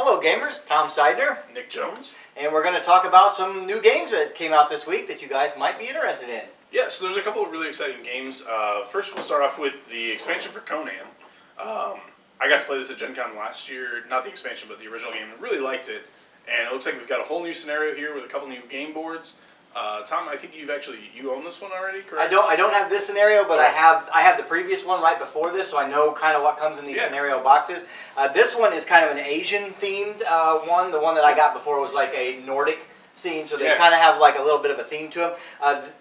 Hello gamers, Tom Seidner, Nick Jones. and we're going to talk about some new games that came out this week that you guys might be interested in. Yeah, so there's a couple of really exciting games. First we'll start off with the expansion for Conan. I got to play this at Gen Con last year, not the expansion but the original game, and really liked it. And it looks like we've got a whole new scenario here with a couple new game boards. Tom, I think you own this one already, correct? I don't have this scenario, but I have the previous one right before this, so I know kind of what comes in these scenario boxes. This one is kind of an Asian themed one. The one that I got before was like a Nordic scene, so they kind of have like a little bit of a theme to them.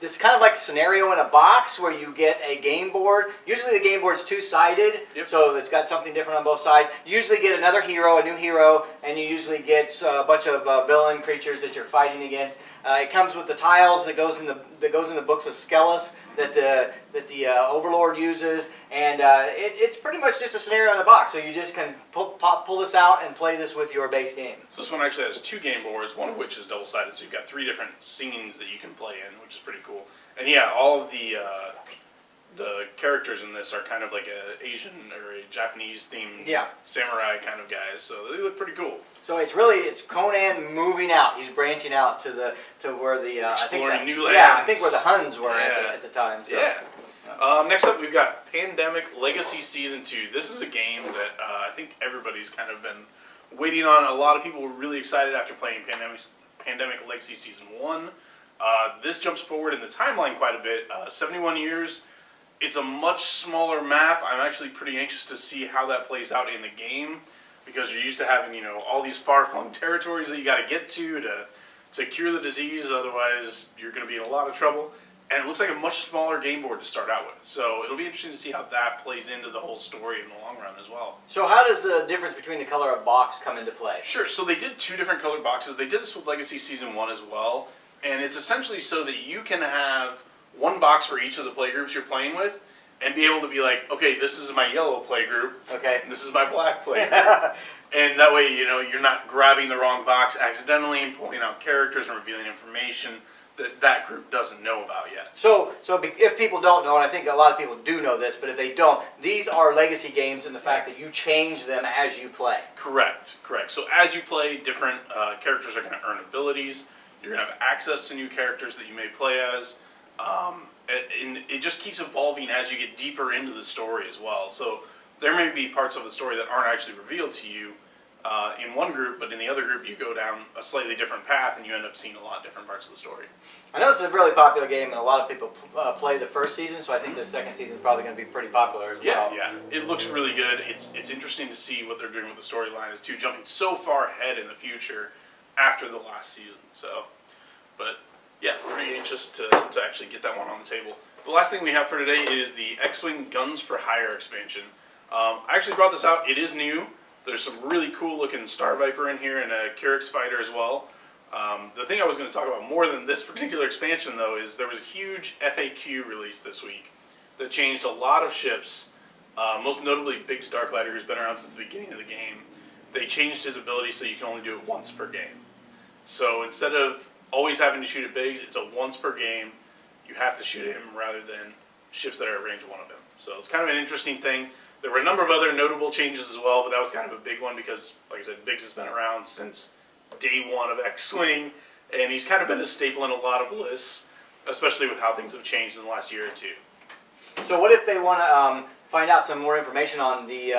It's kind of like a scenario in a box where you get a game board. Usually the game board's two-sided, so it's got something different on both sides. You usually get another hero, a new hero, and you usually get a bunch of villain creatures that you're fighting against. It comes with the tiles that goes in the books of Skelos that the Overlord uses, and it's pretty much just a scenario in a box. So you just can pull this out and play this with your base game. So this one actually has two game boards, one of which is double-sided, so you've got three different scenes that you can play in, which is pretty cool. And yeah, all of the characters in this are kind of like a Asian or a Japanese themed samurai kind of guys, so they look pretty cool. So it's Conan moving out. He's branching out to where the exploring new lands. Yeah, I think where the Huns were at the time. So. Yeah. Next up, we've got Pandemic Legacy Season 2. This is a game that I think everybody's kind of been waiting on. A lot of people were really excited after playing Pandemic Legacy Season 1. This jumps forward in the timeline quite a bit. 71 years. It's a much smaller map. I'm actually pretty anxious to see how that plays out in the game, because you're used to having, all these far-flung territories that you got to get to cure the disease. Otherwise, you're going to be in a lot of trouble. And it looks like a much smaller game board to start out with. So it'll be interesting to see how that plays into the whole story in the long run as well. So how does the difference between the color of box come into play? Sure. So they did two different colored boxes. They did this with Legacy Season 1 as well. And it's essentially so that you can have one box for each of the playgroups you're playing with, and be able to be like, okay, this is my yellow playgroup, and this is my black playgroup. And that way, you're not grabbing the wrong box accidentally and pulling out characters and revealing information that group doesn't know about yet. So if people don't know, and I think a lot of people do know this, but if they don't, these are legacy games in the fact that you change them as you play. Correct. So as you play, different characters are going to earn abilities. You're going to have access to new characters that you may play as. And it just keeps evolving as you get deeper into the story as well. So there may be parts of the story that aren't actually revealed to you in one group, but in the other group you go down a slightly different path and you end up seeing a lot of different parts of the story. I know this is a really popular game, and a lot of people play the first season, so I think the second season is probably going to be pretty popular as well. Yeah. It looks really good. It's interesting to see what they're doing with the storyline as to jumping so far ahead in the future after the last season. So, but yeah, pretty anxious to actually get that one on the table. The last thing we have for today is the XWing Guns for Hire expansion. I actually brought this out. It is new. There's some really cool looking Star Viper in here and a Kyrix fighter as well. The thing I was going to talk about more than this particular expansion, though, is there was a huge FAQ release this week that changed a lot of ships, most notably Biggs Darklighter, who's been around since the beginning of the game. They changed his ability so you can only do it once per game. So instead of always having to shoot at Biggs, it's a once per game. You have to shoot at him rather than ships that are at range 1 of him. So it's kind of an interesting thing. There were a number of other notable changes as well, but that was kind of a big one because, like I said, Biggs has been around since day 1 of X-Wing, and he's kind of been a staple in a lot of lists, especially with how things have changed in the last year or two. So what if they want to find out some more information on the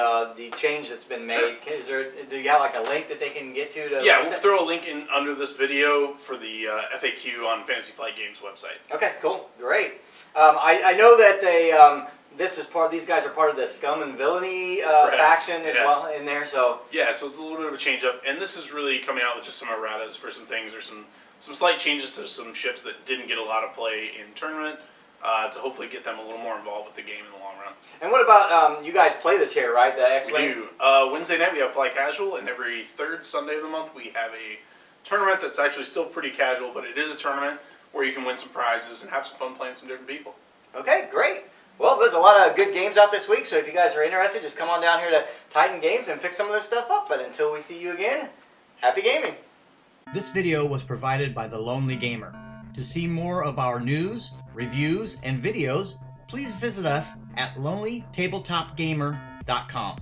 change that's been made? Sure. Do you have like a link that they can get to? Yeah, we'll throw a link in under this video for the FAQ on Fantasy Flight Games website. Okay, cool, great. I know that they these guys are part of the Scum and Villainy faction as well in there. So yeah, so it's a little bit of a change up, and this is really coming out with just some erratas for some things. There's some slight changes to some ships that didn't get a lot of play in tournament. To hopefully get them a little more involved with the game in the long run. And what about, you guys play this here, right, the X-Wing? We do. Wednesday night we have Fly Casual, and every third Sunday of the month we have a tournament that's actually still pretty casual, but it is a tournament where you can win some prizes and have some fun playing some different people. Okay, great. Well, there's a lot of good games out this week, so if you guys are interested, just come on down here to Titan Games and pick some of this stuff up. But until we see you again, happy gaming. This video was provided by The Lonely Gamer. To see more of our news, reviews, and videos, please visit us at lonelytabletopgamer.com.